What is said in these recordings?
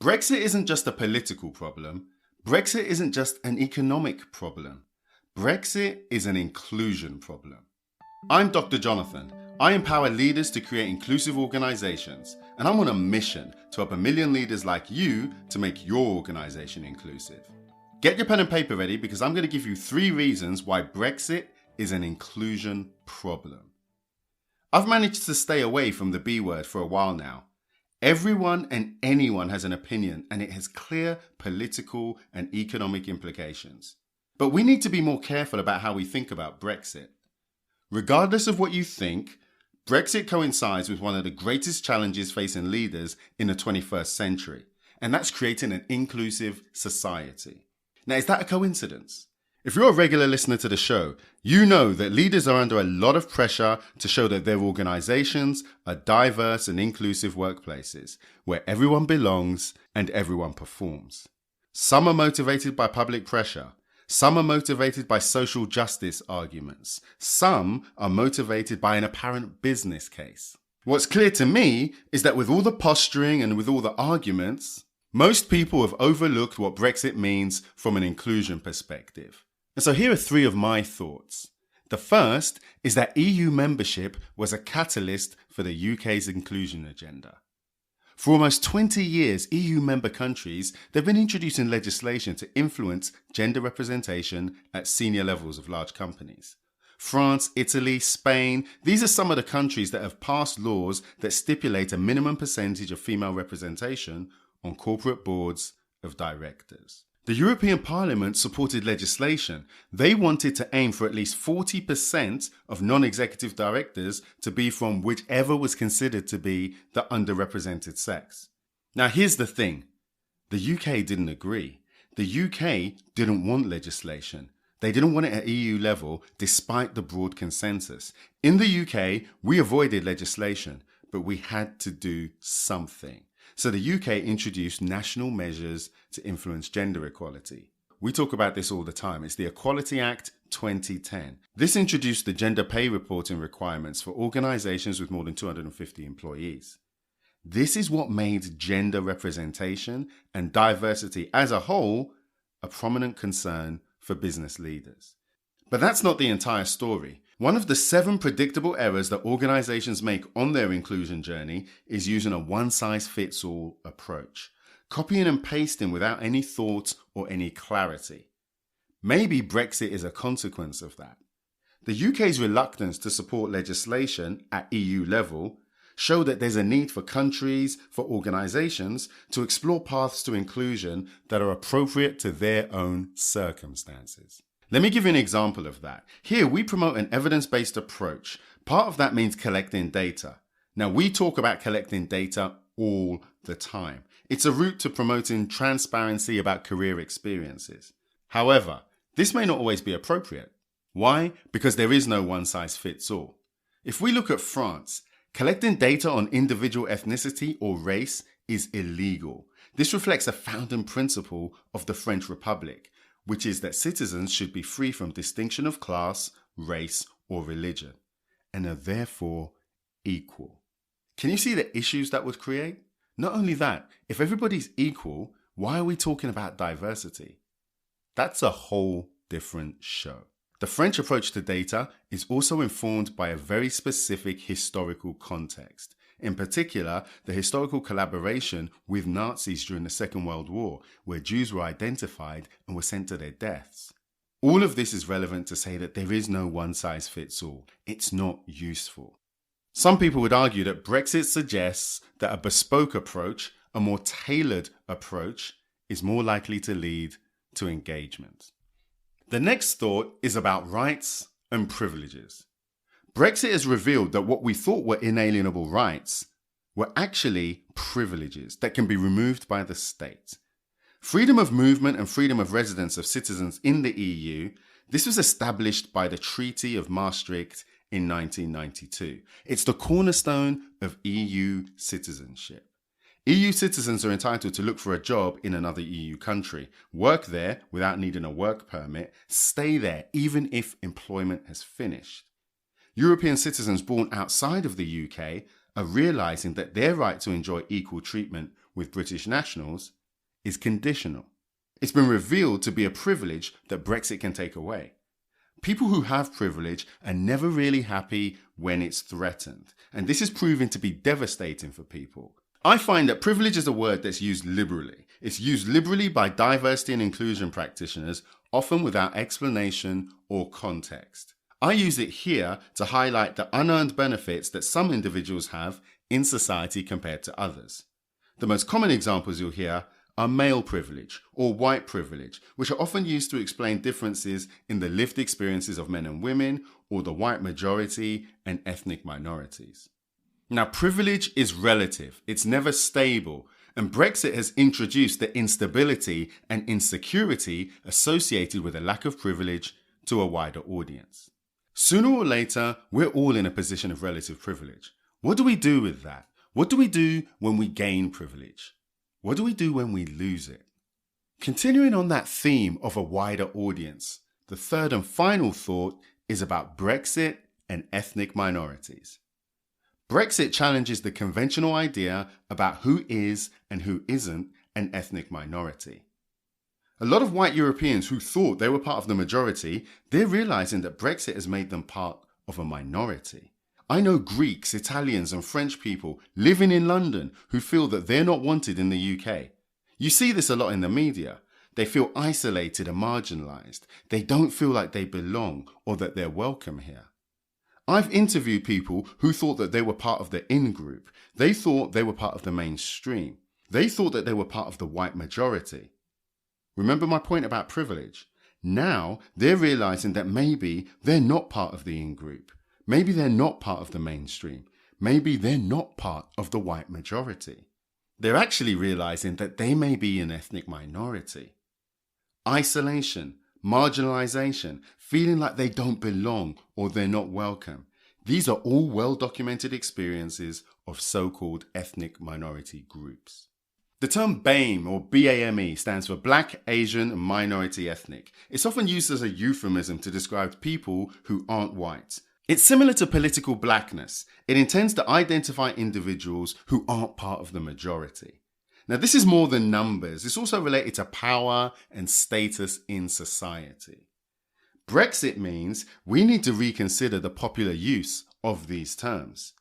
Brexit isn't just a political problem. Brexit isn't just an economic problem. Brexit is an inclusion problem. I'm Dr. Jonathan. I empower leaders to create inclusive organizations, and I'm on a mission to help a million leaders like you to make your organization inclusive. Get your pen and paper ready because I'm going to give you 3 reasons why Brexit is an inclusion problem. I've managed to stay away from the B word for a while now. Everyone and anyone has an opinion, and it has clear political and economic implications. But we need to be more careful about how we think about Brexit. Regardless of what you think, Brexit coincides with one of the greatest challenges facing leaders in the 21st century, and that's creating an inclusive society. Now, is that a coincidence? If you're a regular listener to the show, you know that leaders are under a lot of pressure to show that their organizations are diverse and inclusive workplaces where everyone belongs and everyone performs. Some are motivated by public pressure. Some are motivated by social justice arguments. Some are motivated by an apparent business case. What's clear to me is that with all the posturing and with all the arguments, most people have overlooked what Brexit means from an inclusion perspective. And so here are 3 of my thoughts. The first is that EU membership was a catalyst for the UK's inclusion agenda. For almost 20 years, EU member countries, they've been introducing legislation to influence gender representation at senior levels of large companies. France, Italy, Spain, these are some of the countries that have passed laws that stipulate a minimum percentage of female representation on corporate boards of directors. The European Parliament supported legislation. They wanted to aim for at least 40% of non-executive directors to be from whichever was considered to be the underrepresented sex. Now here's the thing. The UK didn't agree. The UK didn't want legislation. They didn't want it at EU level despite the broad consensus. In the UK, we avoided legislation, but we had to do something. So the UK introduced national measures to influence gender equality. We talk about this all the time. It's the Equality Act 2010. This introduced the gender pay reporting requirements for organizations with more than 250 employees. This is what made gender representation and diversity as a whole a prominent concern for business leaders. But that's not the entire story. One of the 7 predictable errors that organizations make on their inclusion journey is using a one-size-fits-all approach, copying and pasting without any thought or any clarity. Maybe Brexit is a consequence of that. The UK's reluctance to support legislation at EU level show that there's a need for countries, for organizations to explore paths to inclusion that are appropriate to their own circumstances. Let me give you an example of that. Here, we promote an evidence-based approach. Part of that means collecting data. Now, we talk about collecting data all the time. It's a route to promoting transparency about career experiences. However, this may not always be appropriate. Why? Because there is no one-size-fits-all. If we look at France, collecting data on individual ethnicity or race is illegal. This reflects a founding principle of the French Republic, which is that citizens should be free from distinction of class, race, or religion, and are therefore equal. Can you see the issues that would create? Not only that, if everybody's equal, why are we talking about diversity? That's a whole different show. The French approach to data is also informed by a very specific historical context. In particular, the historical collaboration with Nazis during the Second World War, where Jews were identified and were sent to their deaths. All of this is relevant to say that there is no one-size-fits-all. It's not useful. Some people would argue that Brexit suggests that a bespoke approach, a more tailored approach, is more likely to lead to engagement. The next thought is about rights and privileges. Brexit has revealed that what we thought were inalienable rights were actually privileges that can be removed by the state. Freedom of movement and freedom of residence of citizens in the EU, this was established by the Treaty of Maastricht in 1992. It's the cornerstone of EU citizenship. EU citizens are entitled to look for a job in another EU country, work there without needing a work permit, stay there even if employment has finished. European citizens born outside of the UK are realising that their right to enjoy equal treatment with British nationals is conditional. It's been revealed to be a privilege that Brexit can take away. People who have privilege are never really happy when it's threatened, and this is proving to be devastating for people. I find that privilege is a word that's used liberally. It's used liberally by diversity and inclusion practitioners, often without explanation or context. I use it here to highlight the unearned benefits that some individuals have in society compared to others. The most common examples you'll hear are male privilege or white privilege, which are often used to explain differences in the lived experiences of men and women, or the white majority and ethnic minorities. Now, privilege is relative, it's never stable, and Brexit has introduced the instability and insecurity associated with a lack of privilege to a wider audience. Sooner or later, we're all in a position of relative privilege. What do we do with that? What do we do when we gain privilege? What do we do when we lose it? Continuing on that theme of a wider audience, the third and final thought is about Brexit and ethnic minorities. Brexit challenges the conventional idea about who is and who isn't an ethnic minority. A lot of white Europeans who thought they were part of the majority, they're realizing that Brexit has made them part of a minority. I know Greeks, Italians and French people living in London who feel that they're not wanted in the UK. You see this a lot in the media. They feel isolated and marginalized. They don't feel like they belong or that they're welcome here. I've interviewed people who thought that they were part of the in-group. They thought they were part of the mainstream. They thought that they were part of the white majority. Remember my point about privilege? Now they're realizing that maybe they're not part of the in-group. Maybe they're not part of the mainstream. Maybe they're not part of the white majority. They're actually realizing that they may be an ethnic minority. Isolation, marginalization, feeling like they don't belong or they're not welcome. These are all well-documented experiences of so-called ethnic minority groups. The term BAME or BAME stands for Black, Asian, and Minority Ethnic. It's often used as a euphemism to describe people who aren't white. It's similar to political blackness. It intends to identify individuals who aren't part of the majority. Now, this is more than numbers. It's also related to power and status in society. Brexit means we need to reconsider the popular use of these terms.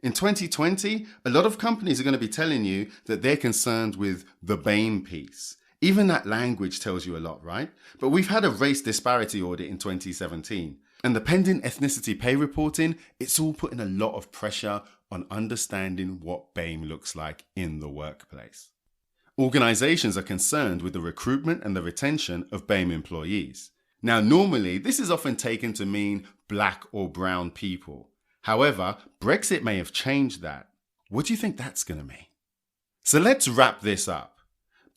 In 2020, a lot of companies are going to be telling you that they're concerned with the BAME piece. Even that language tells you a lot, right? But we've had a race disparity audit in 2017. And the pending ethnicity pay reporting, it's all putting a lot of pressure on understanding what BAME looks like in the workplace. Organizations are concerned with the recruitment and the retention of BAME employees. Now, normally, this is often taken to mean black or brown people. However, Brexit may have changed that. What do you think that's going to mean? So let's wrap this up.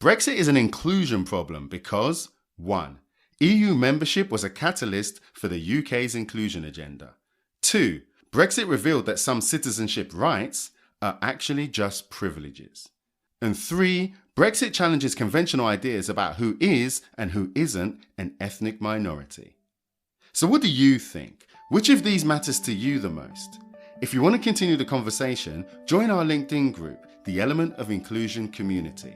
Brexit is an inclusion problem because 1. EU membership was a catalyst for the UK's inclusion agenda. 2. Brexit revealed that some citizenship rights are actually just privileges. And 3. Brexit challenges conventional ideas about who is and who isn't an ethnic minority. So what do you think? Which of these matters to you the most? If you want to continue the conversation, join our LinkedIn group, the Element of Inclusion Community.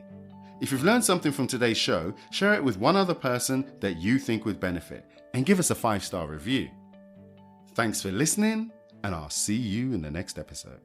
If you've learned something from today's show, share it with one other person that you think would benefit and give us a 5-star review. Thanks for listening, and I'll see you in the next episode.